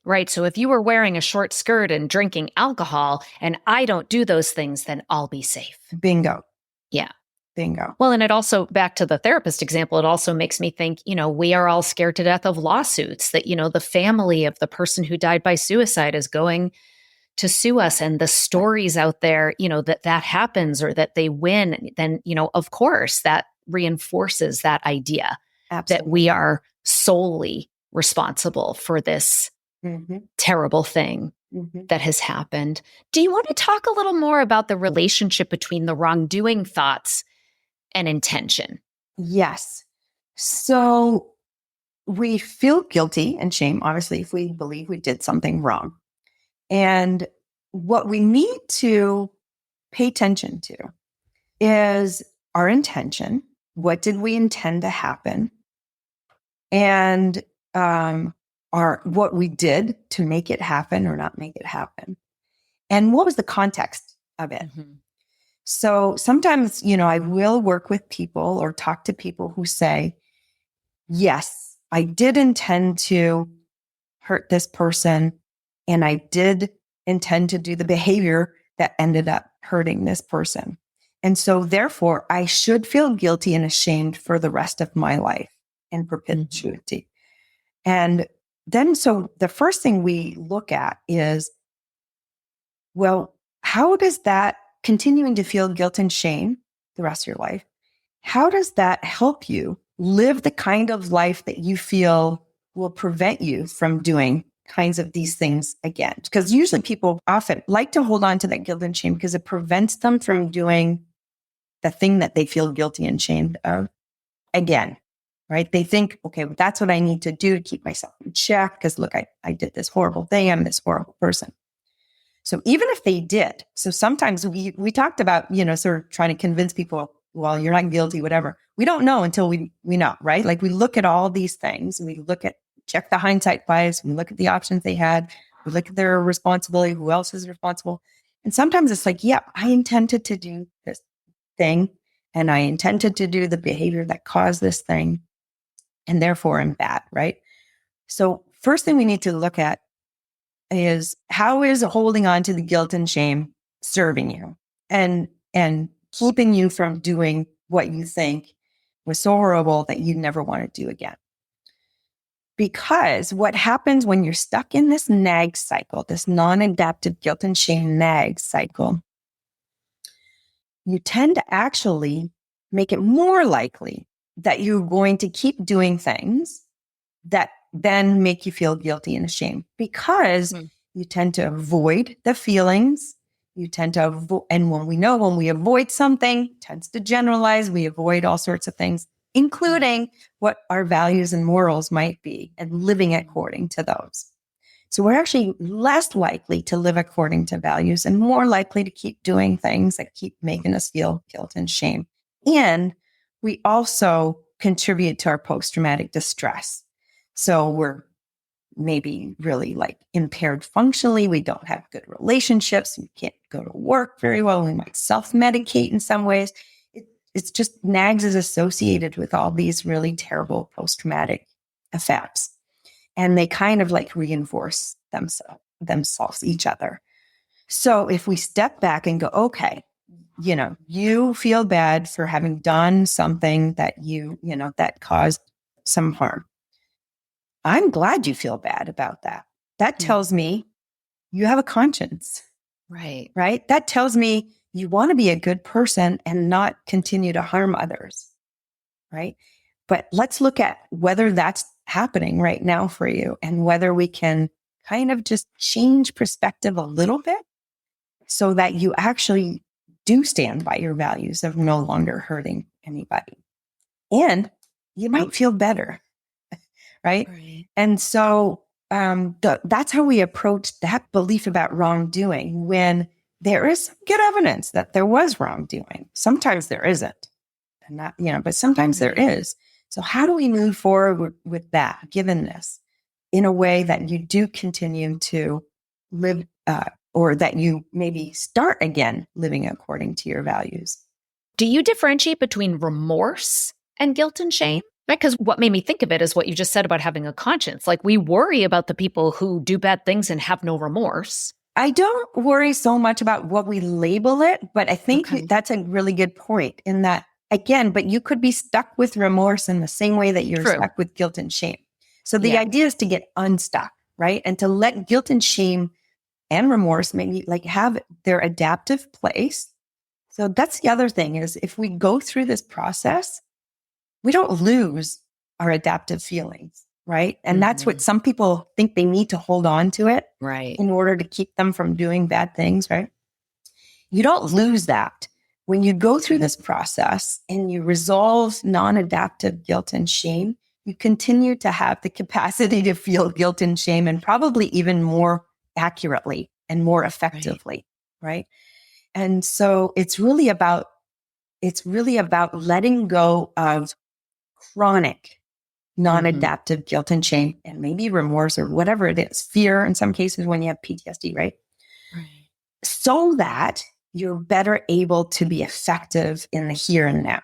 C: Right. So if you were wearing a short skirt and drinking alcohol and I don't do those things, then I'll be safe.
B: Bingo.
C: Yeah.
B: Bingo.
C: Well, and it also, back to the therapist example, it also makes me think, we are all scared to death of lawsuits, that, the family of the person who died by suicide is going to sue us, and the stories out there, that happens or that they win, then, of course, that reinforces that idea.
B: Absolutely.
C: That we are solely responsible for this terrible thing that has happened. Do you want to talk a little more about the relationship between the wrongdoing thoughts and intention?
B: Yes. So we feel guilty and shame, obviously, if we believe we did something wrong. And what we need to pay attention to is our intention. What did we intend to happen? And what we did to make it happen or not make it happen. And what was the context of it? So sometimes, I will work with people or talk to people who say, yes, I did intend to hurt this person. And I did intend to do the behavior that ended up hurting this person. And so therefore, I should feel guilty and ashamed for the rest of my life in perpetuity. And then, so the first thing we look at is, well, how does that continuing to feel guilt and shame the rest of your life, how does that help you live the kind of life that you feel will prevent you from doing kinds of these things again? Because usually people often like to hold on to that guilt and shame because it prevents them from doing the thing that they feel guilty and shamed of again, right? They think, okay, well, that's what I need to do to keep myself in check because look, I did this horrible thing. I'm this horrible person. So even if they did, so sometimes we talked about, sort of trying to convince people, well, you're not guilty, whatever. We don't know until we know, right? Like we look at all these things, check the hindsight bias, we look at the options they had, we look at their responsibility, who else is responsible. And sometimes it's like, yeah, I intended to do this thing and I intended to do the behavior that caused this thing and therefore I'm bad, right? So first thing we need to look at is how is holding on to the guilt and shame serving you and keeping you from doing what you think was so horrible that you never want to do again. Because what happens when you're stuck in this nag cycle, this non-adaptive guilt and shame nag cycle, you tend to actually make it more likely that you're going to keep doing things that then make you feel guilty and ashamed because you tend to avoid the feelings. You tend to avoid, and when we avoid something, it tends to generalize, we avoid all sorts of things, including what our values and morals might be and living according to those. So we're actually less likely to live according to values and more likely to keep doing things that keep making us feel guilt and shame. And we also contribute to our post-traumatic distress. So we're maybe really like impaired functionally. We don't have good relationships. We can't go to work very well. We might self-medicate in some ways. It's just nags is associated with all these really terrible post-traumatic effects. And they kind of like reinforce themselves, each other. So if we step back and go, okay, you feel bad for having done something that that caused some harm. I'm glad you feel bad about that. That tells me you have a conscience.
C: Right.
B: Right? That tells me you want to be a good person and not continue to harm others. Right? But let's look at whether that's happening right now for you and whether we can kind of just change perspective a little bit so that you actually do stand by your values of no longer hurting anybody. And you might feel better. Right? And so that's how we approach that belief about wrongdoing when there is some good evidence that there was wrongdoing. Sometimes there isn't, and not, but sometimes there is. So how do we move forward with that, given this, in a way that you do continue to live, or that you maybe start again living according to your values?
C: Do you differentiate between remorse and guilt and shame? Right? Because what made me think of it is what you just said about having a conscience. Like we worry about the people who do bad things and have no remorse.
B: I don't worry so much about what we label it, but I think that's a really good point in that, again, but you could be stuck with remorse in the same way that you're stuck with guilt and shame. So the idea is to get unstuck, right? And to let guilt and shame and remorse maybe like have their adaptive place. So that's the other thing is if we go through this process, we don't lose our adaptive feelings, right? And that's what some people think they need to hold on to it in order to keep them from doing bad things, right? You don't lose that. When you go through this process and you resolve non-adaptive guilt and shame, you continue to have the capacity to feel guilt and shame and probably even more accurately and more effectively, right? And so it's really about letting go of chronic non-adaptive guilt and shame and maybe remorse or whatever it is, fear in some cases when you have PTSD, right? So that you're better able to be effective in the here and now.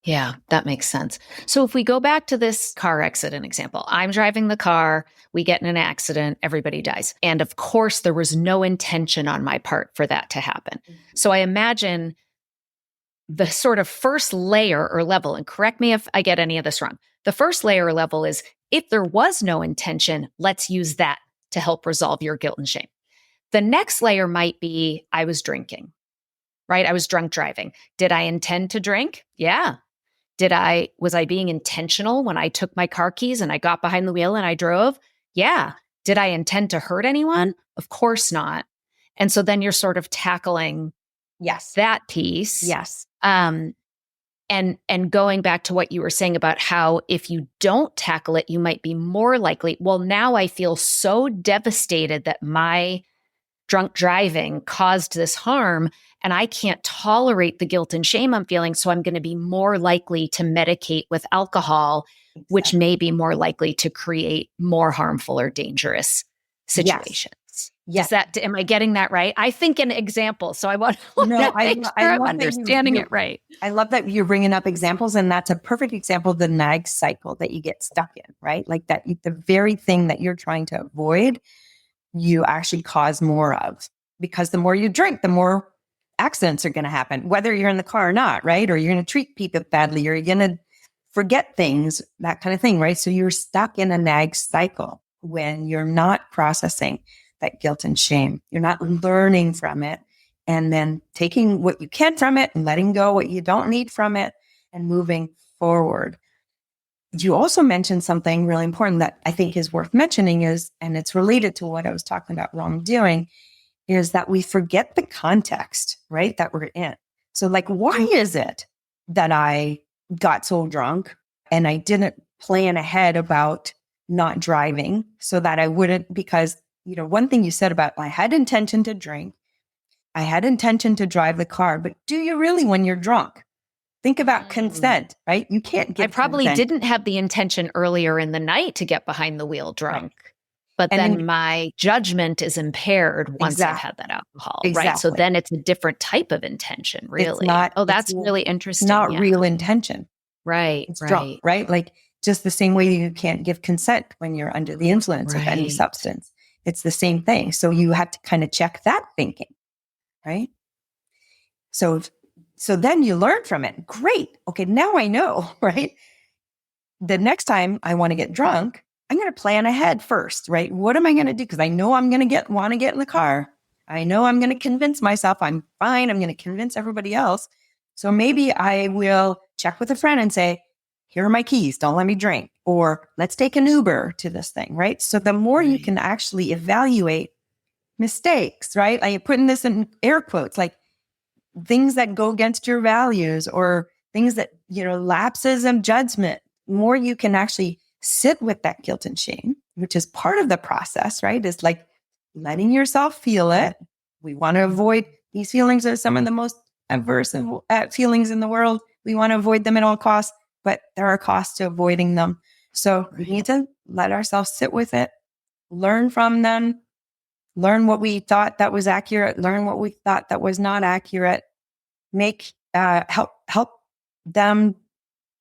C: Yeah, that makes sense. So if we go back to this car accident example, I'm driving the car, we get in an accident, everybody dies. And of course, there was no intention on my part for that to happen. So I imagine the sort of first layer or level, and correct me if I get any of this wrong, the first layer or level is if there was no intention, let's use that to help resolve your guilt and shame. The next layer might be I was drinking, right? I was drunk driving. Did I intend to drink? Yeah. Was I being intentional when I took my car keys and I got behind the wheel and I drove? Yeah. Did I intend to hurt anyone? Of course not. And so then you're sort of tackling that piece.
B: Yes.
C: And going back to what you were saying about how if you don't tackle it, you might be more likely. Well, now I feel so devastated that my drunk driving caused this harm, and I can't tolerate the guilt and shame I'm feeling, so I'm going to be more likely to medicate with alcohol, which may be more likely to create more harmful or dangerous situations.
B: Yes.
C: Am I getting that right? I think an example, so I want to make sure I'm understanding it right.
B: I love that you're bringing up examples, and that's a perfect example of the nag cycle that you get stuck in, right? Like that, the very thing that you're trying to avoid, you actually cause more of, because the more you drink, the more accidents are going to happen, whether you're in the car or not, right? Or you're going to treat people badly, or you're going to forget things, that kind of thing, right? So you're stuck in a nag cycle when you're not processing that guilt and shame. You're not learning from it and then taking what you can from it and letting go what you don't need from it and moving forward. You also mentioned something really important that I think is worth mentioning is, and it's related to what I was talking about wrongdoing, is that we forget the context, right, that we're in. So like, why is it that I got so drunk and I didn't plan ahead about not driving so that I wouldn't, because, you know, one thing you said about I had intention to drink, I had intention to drive the car, but do you really when you're drunk? Think about consent, right? You can't get
C: I probably
B: consent.
C: didn't have the intention earlier in the night to get behind the wheel drunk. Right. But then my judgment is impaired once I've had that alcohol, right? So then it's a different type of intention, really. That's really interesting.
B: It's not real intention.
C: Right,
B: it's drunk, right? Like just the same way you can't give consent when you're under the influence of any substance. It's the same thing. So you have to kind of check that thinking, right? So then you learn from it. Great. Okay, now I know, right? The next time I want to get drunk, I'm going to plan ahead first, right? What am I going to do? Because I know I'm going to want to get in the car. I know I'm going to convince myself I'm fine. I'm going to convince everybody else. So maybe I will check with a friend and say, here are my keys. Don't let me drink. Or let's take an Uber to this thing, right? So the more you can actually evaluate mistakes, right? I'm putting this in air quotes, like things that go against your values or things that, you know, lapses of judgment, more you can actually sit with that guilt and shame, which is part of the process, right? Is like letting yourself feel it. We want to avoid these feelings are some of the most adverse feelings in the world. We want to avoid them at all costs, but there are costs to avoiding them. So we need to let ourselves sit with it, learn from them, learn what we thought that was accurate, learn what we thought that was not accurate, help them,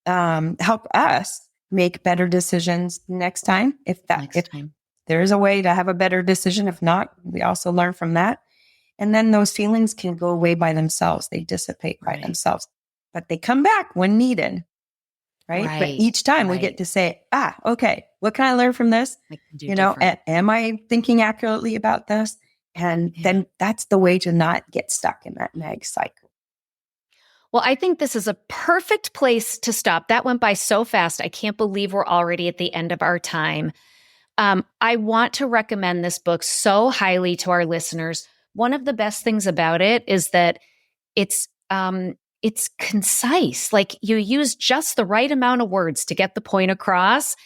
B: help us make better decisions next time. If there is a way to have a better decision, if not, we also learn from that. And then those feelings can go away by themselves. They dissipate by themselves, but they come back when needed. Right. But each time we get to say, okay, what can I learn from this? You know, am I thinking accurately about this? And then that's the way to not get stuck in that nag cycle.
C: Well, I think this is a perfect place to stop. That went by so fast. I can't believe we're already at the end of our time. I want to recommend this book so highly to our listeners. One of the best things about it is that it's concise. Like you use just the right amount of words to get the point across.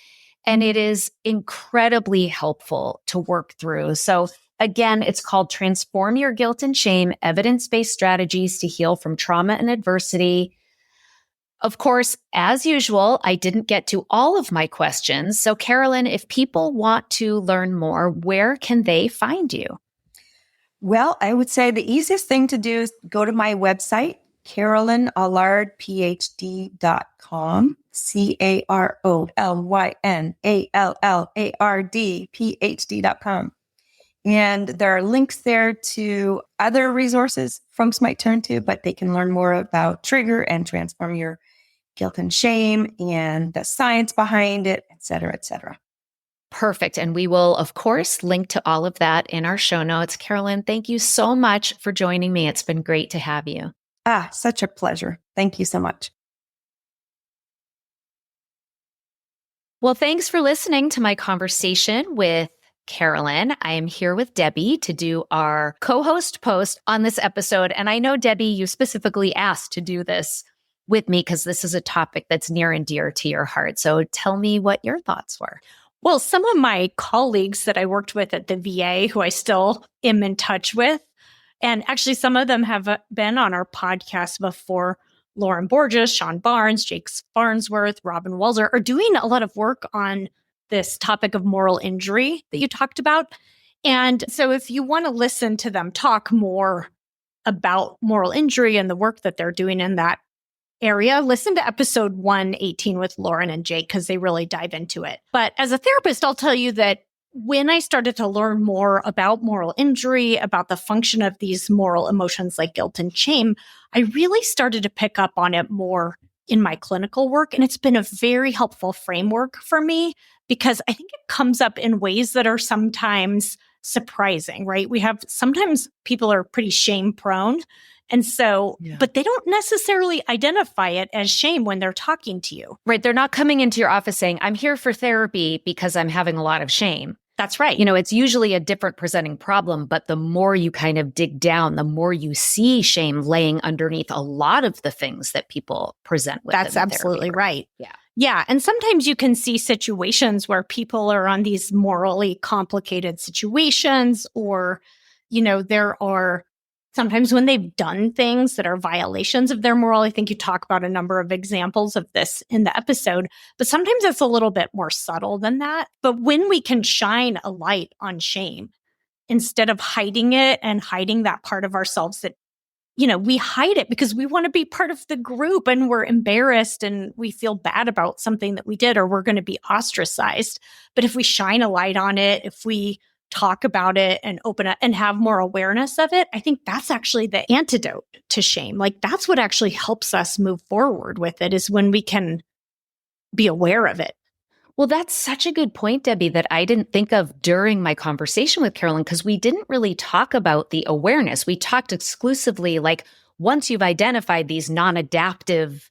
C: And it is incredibly helpful to work through. So again, it's called Transform Your Guilt and Shame, Evidence-Based Strategies to Heal from Trauma and Adversity. Of course, as usual, I didn't get to all of my questions. So Carolyn, if people want to learn more, where can they find you?
B: Well, I would say the easiest thing to do is go to my website, CarolynAllardPhD.com, CarolynAllardPhD.com. And there are links there to other resources folks might turn to, but they can learn more about Trigger and Transform Your Guilt and Shame and the science behind it, et cetera, et cetera.
C: Perfect. And we will, of course, link to all of that in our show notes. Carolyn, thank you so much for joining me. It's been great to have you.
B: Such a pleasure. Thank you so much.
C: Well, thanks for listening to my conversation with Carolyn. I am here with Debbie to do our co-host post on this episode. And I know, Debbie, you specifically asked to do this with me because this is a topic that's near and dear to your heart. So tell me what your thoughts were.
A: Well, some of my colleagues that I worked with at the VA, who I still am in touch with, and actually some of them have been on our podcast before, Lauren Borges, Sean Barnes, Jake Farnsworth, Robin Walzer, are doing a lot of work on this topic of moral injury that you talked about. And so if you want to listen to them talk more about moral injury and the work that they're doing in that area, listen to episode 118 with Lauren and Jake, because they really dive into it. But as a therapist, I'll tell you that when I started to learn more about moral injury, about the function of these moral emotions like guilt and shame, I really started to pick up on it more in my clinical work. And it's been a very helpful framework for me because I think it comes up in ways that are sometimes surprising, right? Sometimes people are pretty shame prone. And so, but they don't necessarily identify it as shame when they're talking to you.
C: Right. They're not coming into your office saying, I'm here for therapy because I'm having a lot of shame.
A: That's right.
C: It's usually a different presenting problem, but the more you kind of dig down, the more you see shame laying underneath a lot of the things that people present with.
A: That's absolutely right.
C: Yeah.
A: Yeah. And sometimes you can see situations where people are on these morally complicated situations, or, there are sometimes when they've done things that are violations of their moral. I think you talk about a number of examples of this in the episode, but sometimes it's a little bit more subtle than that. But when we can shine a light on shame, instead of hiding it and hiding that part of ourselves that, we hide it because we want to be part of the group and we're embarrassed and we feel bad about something that we did, or we're going to be ostracized. But if we shine a light on it, if we talk about it and open it and have more awareness of it, I think that's actually the antidote to shame. Like that's what actually helps us move forward with it, is when we can be aware of it.
C: Well, that's such a good point, Debbie, that I didn't think of during my conversation with Carolyn, because we didn't really talk about the awareness. We talked exclusively like once you've identified these non-adaptive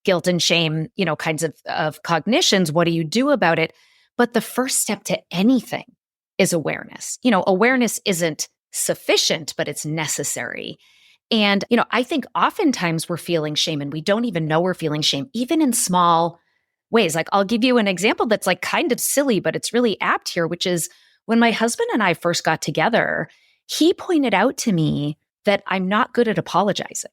C: guilt and shame, kinds of cognitions, what do you do about it? But the first step to anything is awareness. Awareness isn't sufficient, but it's necessary. And, I think oftentimes we're feeling shame and we don't even know we're feeling shame, even in small ways. Like I'll give you an example that's like kind of silly, but it's really apt here, which is when my husband and I first got together, he pointed out to me that I'm not good at apologizing.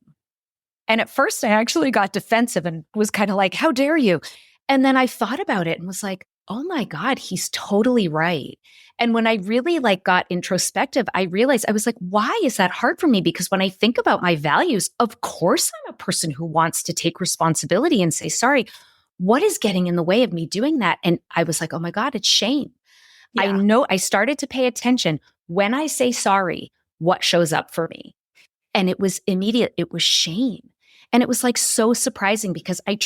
C: And at first I actually got defensive and was kind of like, how dare you? And then I thought about it and was like, oh my God, he's totally right. And when I really got introspective, I realized I was like, why is that hard for me? Because when I think about my values, of course, I'm a person who wants to take responsibility and say, sorry, what is getting in the way of me doing that? And I was like, oh my God, it's shame. Yeah. I know I started to pay attention when I say sorry, what shows up for me. And it was immediate. It was shame. And it was so surprising because I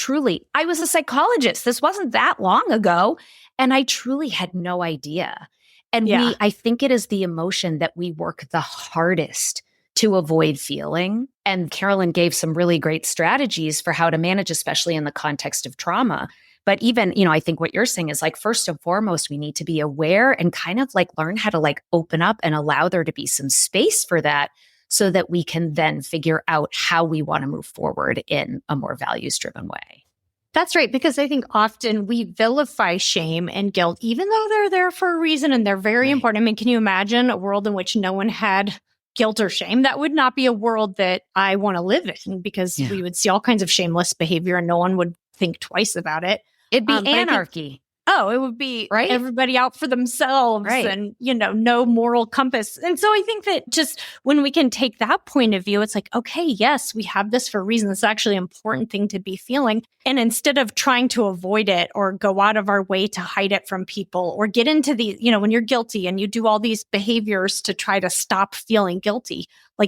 C: was a psychologist. This wasn't that long ago. And I truly had no idea. And I think it is the emotion that we work the hardest to avoid feeling. And Carolyn gave some really great strategies for how to manage, especially in the context of trauma. But even, I think what you're saying is first and foremost, we need to be aware and kind of learn how to open up and allow there to be some space for that, so that we can then figure out how we want to move forward in a more values-driven way.
A: That's right, because I think often we vilify shame and guilt, even though they're there for a reason and they're very important. I mean, can you imagine a world in which no one had guilt or shame? That would not be a world that I want to live in, because we would see all kinds of shameless behavior and no one would think twice about it.
C: It'd be anarchy.
A: It would be everybody out for themselves and, no moral compass. And so I think that just when we can take that point of view, it's like, okay, yes, we have this for a reason. It's actually an important thing to be feeling. And instead of trying to avoid it or go out of our way to hide it from people or get into the, when you're guilty and you do all these behaviors to try to stop feeling guilty,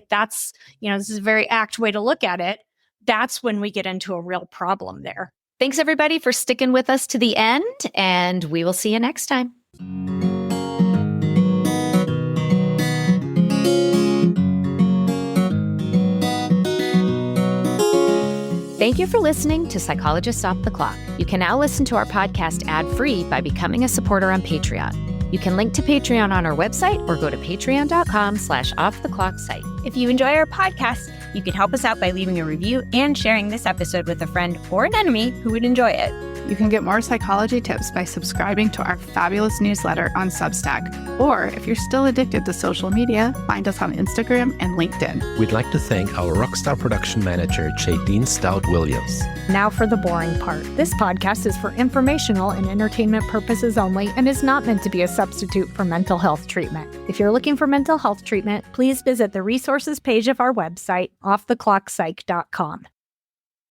A: that's, this is a very act way to look at it. That's when we get into a real problem there.
C: Thanks, everybody, for sticking with us to the end, and we will see you next time. Thank you for listening to Psychologists Off the Clock. You can now listen to our podcast ad-free by becoming a supporter on Patreon. You can link to Patreon on our website or go to patreon.com/offtheclocksite.
F: If you enjoy our podcast, You could help us out by leaving a review and sharing this episode with a friend or an enemy who would enjoy it.
D: You can get more psychology tips by subscribing to our fabulous newsletter on Substack. Or if you're still addicted to social media, find us on Instagram and LinkedIn.
E: We'd like to thank our rockstar production manager, Jadine Stout-Williams.
A: Now for the boring part. This podcast is for informational and entertainment purposes only and is not meant to be a substitute for mental health treatment. If you're looking for mental health treatment, please visit the resources page of our website, offtheclockpsych.com.